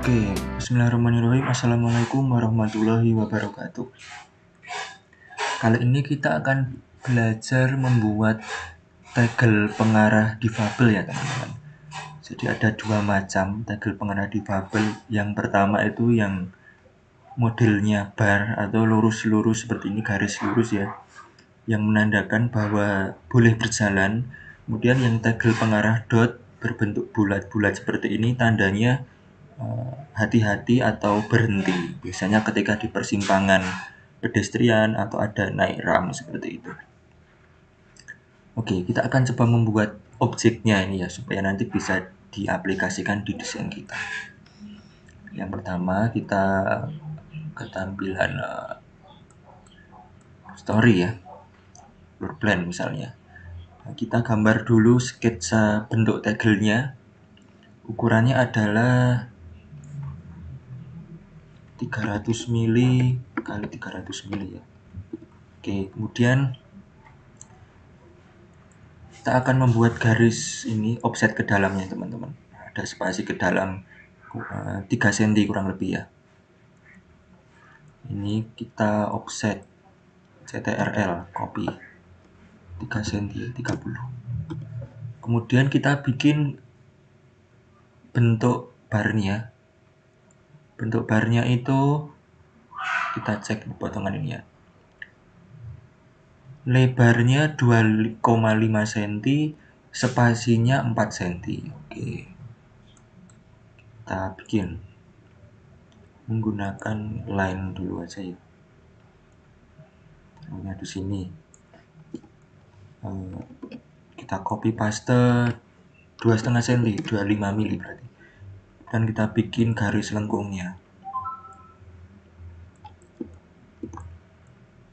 Oke, bismillahirrahmanirrahim. Assalamualaikum warahmatullahi wabarakatuh. Kali ini kita akan belajar membuat tegel pengarah difabel ya teman-teman. Jadi ada dua macam tegel pengarah difabel. Yang pertama itu yang modelnya bar atau lurus-lurus seperti ini, garis lurus ya, yang menandakan bahwa boleh berjalan. Kemudian yang tegel pengarah dot berbentuk bulat-bulat seperti ini, tandanya hati-hati atau berhenti, biasanya ketika di persimpangan pedestrian atau ada naik ram seperti itu. Oke, kita akan coba membuat objeknya ini ya, supaya nanti bisa diaplikasikan di desain kita. Yang pertama kita ke tampilan story ya, floor plan misalnya. Nah, kita gambar dulu sketsa bentuk tegelnya. Ukurannya adalah 300 mili kali 300 mili ya. Oke, kemudian kita akan membuat garis ini offset ke dalamnya teman-teman. Ada spasi ke dalam 3 cm kurang lebih ya. Ini kita offset CTRL, copy 3 cm 30. Kemudian kita bikin bentuk barnya. Bentuk barnya itu kita cek potongan ini ya. Lebarnya 2,5 cm, spasinya 4 cm. Oke. Kita bikin menggunakan line dulu aja ya. Nah, di sini kita copy paste 2,5 cm, 25 mili berarti. Dan kita bikin garis lengkungnya.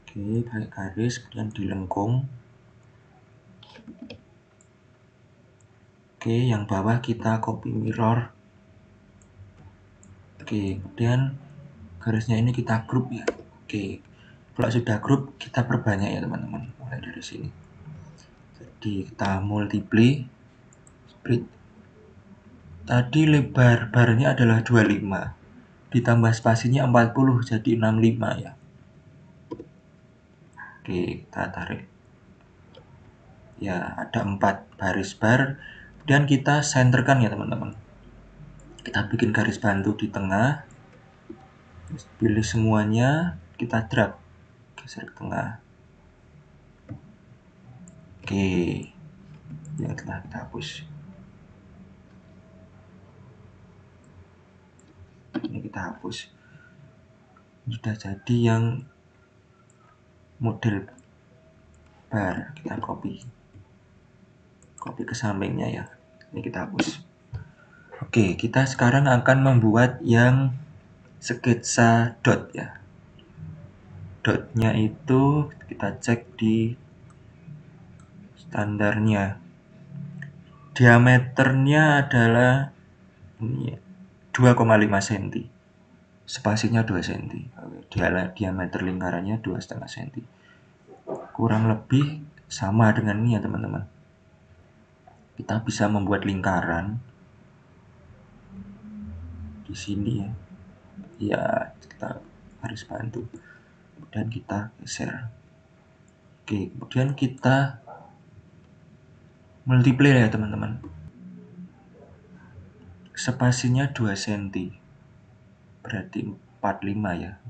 Oke, pakai garis kemudian dilengkung. Oke, yang bawah kita copy mirror. Oke, kemudian garisnya ini kita group ya. Oke, kalau sudah group kita perbanyak ya teman-teman, mulai dari sini. Jadi kita multiply split. Tadi lebar barnya adalah 25, ditambah spasinya 40 jadi 65 ya. Oke, kita tarik ya, ada 4 baris bar. Kemudian kita centerkan ya teman-teman. Kita bikin garis bantu di tengah, pilih semuanya, kita drag, geser ke tengah. Oke, yang telah kita hapus. Ini kita hapus. Sudah jadi yang model bar, kita copy ke sampingnya ya. Ini kita hapus. Oke, kita sekarang akan membuat yang sketsa dot ya. Dotnya itu kita cek di standarnya. Diameternya adalah ini 2,5 cm. Spasinya 2 cm. Diameter lingkarannya 2,5 cm. Kurang lebih sama dengan ini ya teman-teman. Kita bisa membuat lingkaran di sini ya. Ya, kita harus bantu. Kemudian kita geser. Oke, kemudian kita multiply ya teman-teman. Spasinya 2 cm. Berarti 45 ya.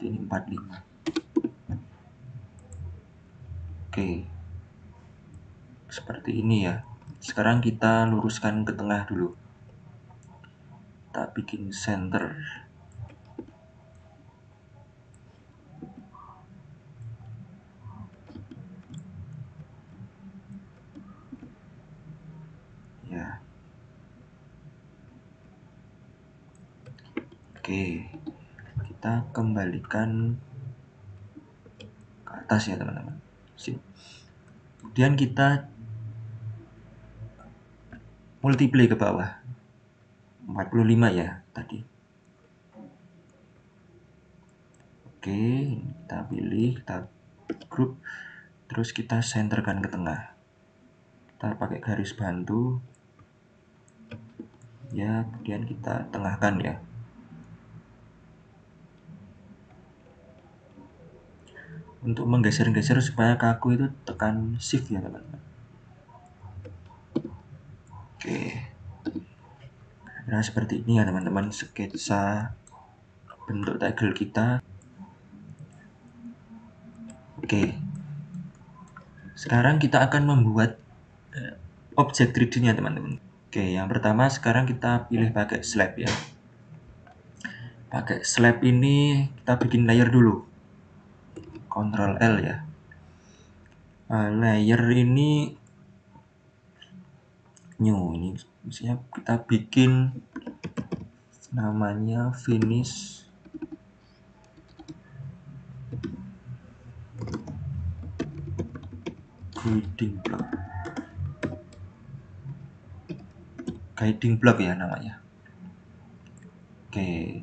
Ini 45. Oke. Seperti ini ya. Sekarang kita luruskan ke tengah dulu. Kita bikin center. Ya. Oke. Kita kembalikan ke atas ya teman-teman. Kemudian kita multiply ke bawah. 45 ya tadi. Oke, kita pilih, kita group, terus kita centerkan ke tengah. Kita pakai garis bantu. ya, kemudian kita tengahkan ya. Untuk menggeser-geser supaya kaku itu tekan shift ya teman-teman. Oke, nah seperti ini ya teman-teman, sketsa bentuk tegel kita. Oke, sekarang kita akan membuat objek 3D nya teman-teman. Oke, yang pertama sekarang kita pilih pakai slab ya. Pakai slab ini kita bikin layer dulu. Ctrl L ya. Layer ini new, ini misalnya kita bikin namanya finish guiding block ya namanya. Oke,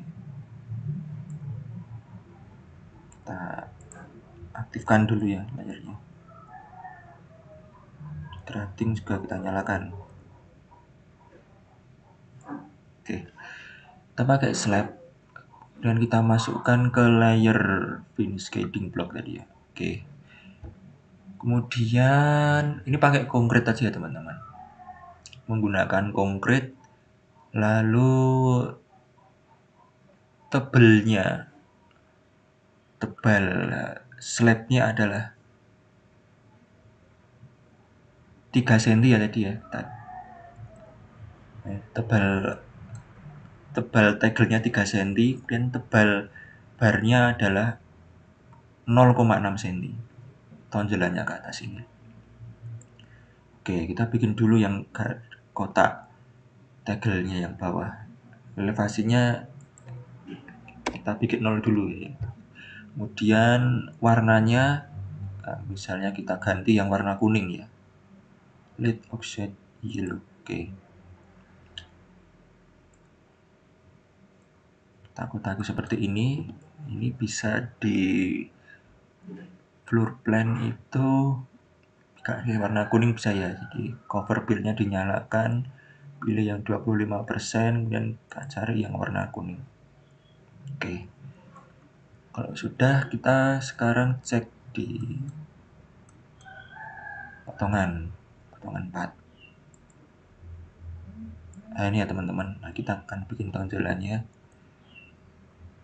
kita aktifkan dulu ya layarnya. Grading juga kita nyalakan. Oke, kita pakai slab dan kita masukkan ke layer finish guiding block tadi ya. Oke, kemudian ini pakai konkret aja ya teman-teman, menggunakan konkret. Lalu tebal slabnya adalah 3 cm ya tadi ya. Tebal tegelnya 3 cm dan tebal barnya adalah 0,6 cm tonjolannya ke atas ini. Oke, kita bikin dulu yang kotak tegelnya yang bawah. Elevasinya kita bikin 0 dulu ya. Kemudian warnanya misalnya kita ganti yang warna kuning ya. Light offset yellow. Oke. Aku seperti ini. Ini bisa di floor plan itu kayak warna kuning bisa ya. Jadi cover fill-nya dinyalakan, pilih yang 25%, kemudian cari yang warna kuning. Oke. Kalau sudah, kita sekarang cek di potongan part. Nah ini ya teman-teman, nah, kita akan bikin tonjolannya.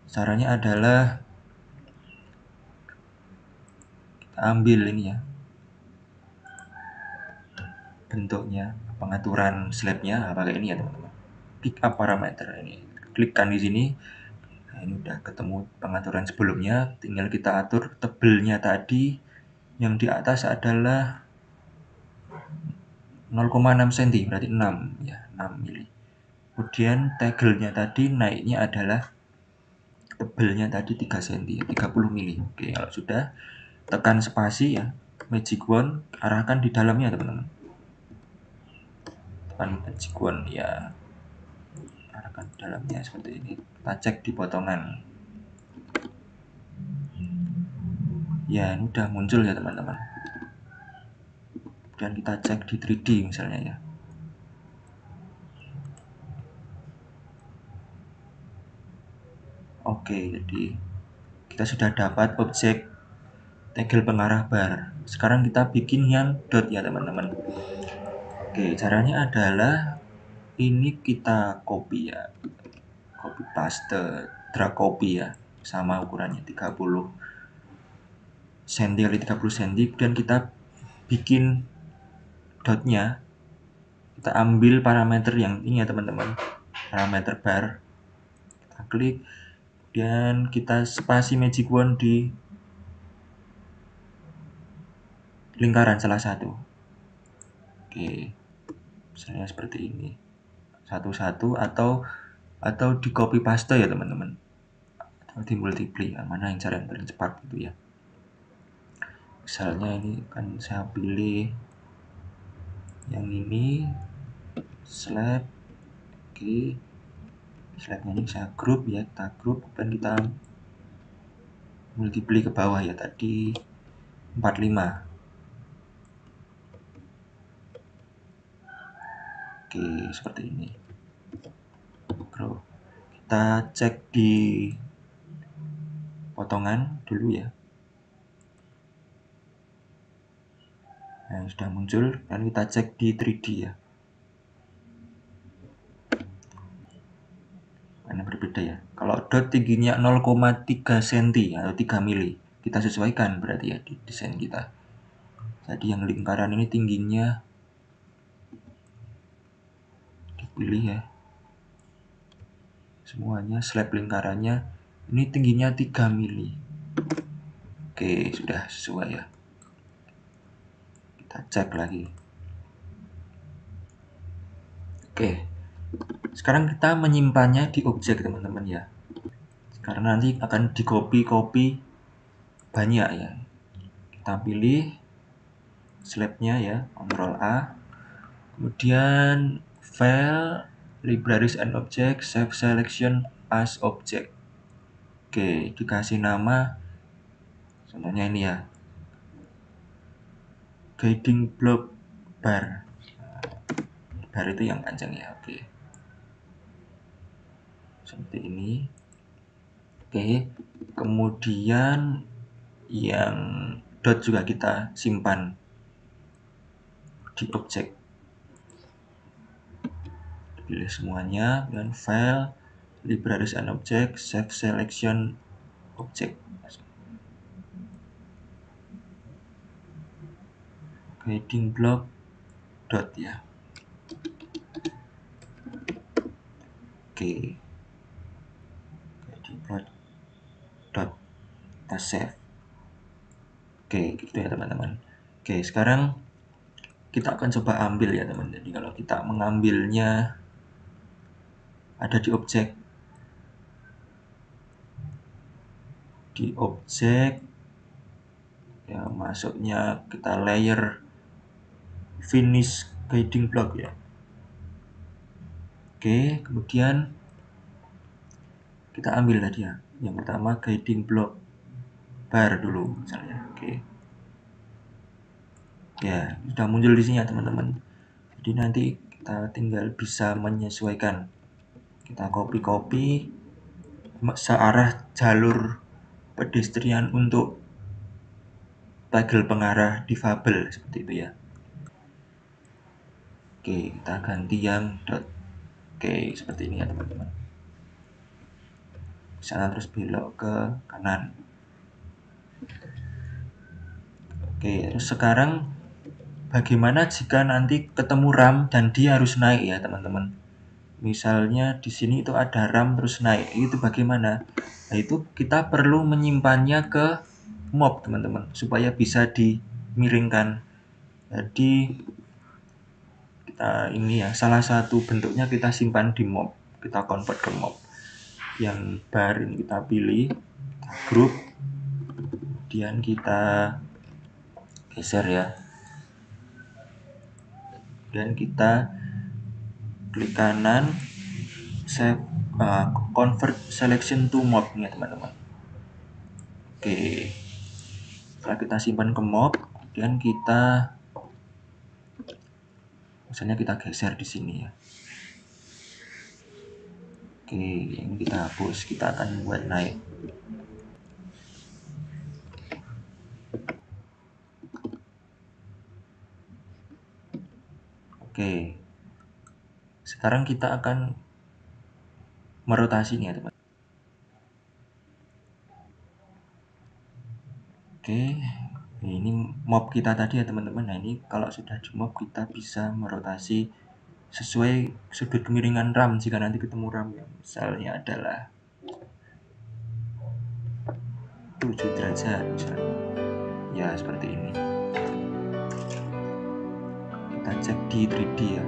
Caranya adalah kita ambil ini ya, bentuknya, pengaturan slabnya, pakai ini ya teman-teman. Pick up parameter ini, klikkan di sini. Nah, ini udah ketemu pengaturan sebelumnya, tinggal kita atur tebelnya tadi. Yang di atas adalah 0,6 cm, berarti 6 ya, 6 mili. Kemudian tegelnya tadi naiknya adalah tebelnya tadi 3 cm, 30 mili. Oke, kalau sudah tekan spasi ya, magic wand arahkan di dalamnya teman-teman. Tekan magic wand ya, arahkan di dalamnya seperti ini. Kita cek di potongan. Ya, ini udah muncul ya teman-teman. Dan kita cek di 3D misalnya ya. Oke, jadi kita sudah dapat objek tegel pengarah bar. Sekarang kita bikin yang dot ya teman-teman. Oke, caranya adalah ini kita copy ya. Copy paste, drag copy ya. Sama ukurannya 30 cm kali 30 cm, dan kita bikin dotnya. Kita ambil parameter yang ini ya teman-teman, parameter bar. Kita klik dan kita spasi magic wand di lingkaran salah satu. Oke, misalnya seperti ini, satu-satu, atau di copy paste ya teman-teman, atau di multiply ya, mana yang cara yang paling cepat gitu ya. Misalnya ini kan saya pilih yang ini, slab. Oke, slabnya ini saya grup ya, kita grup dan kita multiply ke bawah ya, tadi 45. Oke, seperti ini. makro. Kita cek di potongan dulu ya. Nah, sudah muncul, dan kita cek di 3D ya. Karena berbeda ya. Kalau dot tingginya 0,3 cm atau 3 mili, kita sesuaikan berarti ya di desain kita. Jadi yang lingkaran ini tingginya dipilih ya. Semuanya slab lingkarannya ini tingginya 3 mili. Oke, sudah sesuai ya. Kita cek lagi. Oke. Sekarang kita menyimpannya di objek teman-teman ya. Karena nanti akan di copy banyak ya. Kita pilih slabnya ya, Ctrl A. Kemudian file, libraries and object, save selection as object. Oke, dikasih nama contohnya ini ya, guiding block bar. Bar itu yang panjang ya. Oke, seperti ini. Oke, kemudian yang dot juga kita simpan di objek. Pilih semuanya, dan file, libraries and object, save selection object. Guiding block dot ya. Oke, guiding block dot, kita save. Oke, gitu ya teman-teman. Oke, sekarang kita akan coba ambil ya teman. Jadi kalau kita mengambilnya ada di objek, ya, masuknya kita layer finish guiding block ya. Oke, kemudian kita ambil tadi ya, yang pertama guiding block bar dulu misalnya. Oke, ya sudah muncul di sini ya teman-teman. Jadi nanti kita tinggal bisa menyesuaikan. Kita copy searah jalur pedestrian untuk tegel pengarah difabel seperti itu ya. Oke, kita ganti yang dot. Oke, seperti ini ya teman-teman. Sana terus belok ke kanan. Oke, terus sekarang bagaimana jika nanti ketemu RAM dan dia harus naik ya teman-teman. Misalnya di sini itu ada RAM terus naik, itu bagaimana? Nah, itu kita perlu menyimpannya ke mob teman-teman, supaya bisa dimiringkan. Jadi kita ini ya, salah satu bentuknya kita simpan di mob, kita convert ke mob. Yang bar ini kita pilih, kita group, kemudian kita geser ya, dan kita klik kanan, save, convert selection to mob ya teman-teman. Oke, setelah kita simpan ke mob, kemudian kita misalnya kita geser di sini ya. Oke, ini kita hapus, kita akan buat naik. Oke, sekarang kita akan merotasinya teman. Oke, ini mob kita tadi ya teman-teman. Nah, ini kalau sudah di mob kita bisa merotasi sesuai sudut kemiringan RAM jika nanti ketemu RAM ya. Misalnya adalah 7 derajat misalnya. Ya, seperti ini. Kita cek di 3D ya.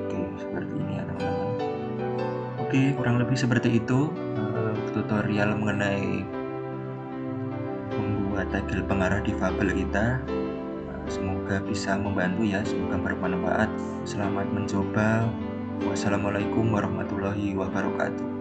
Oke, seperti ini ya teman-teman. Oke, kurang lebih seperti itu tutorial mengenai membuat tegel pengarah difabel kita. Semoga bisa membantu ya, semoga bermanfaat. Selamat mencoba. Wassalamualaikum warahmatullahi wabarakatuh.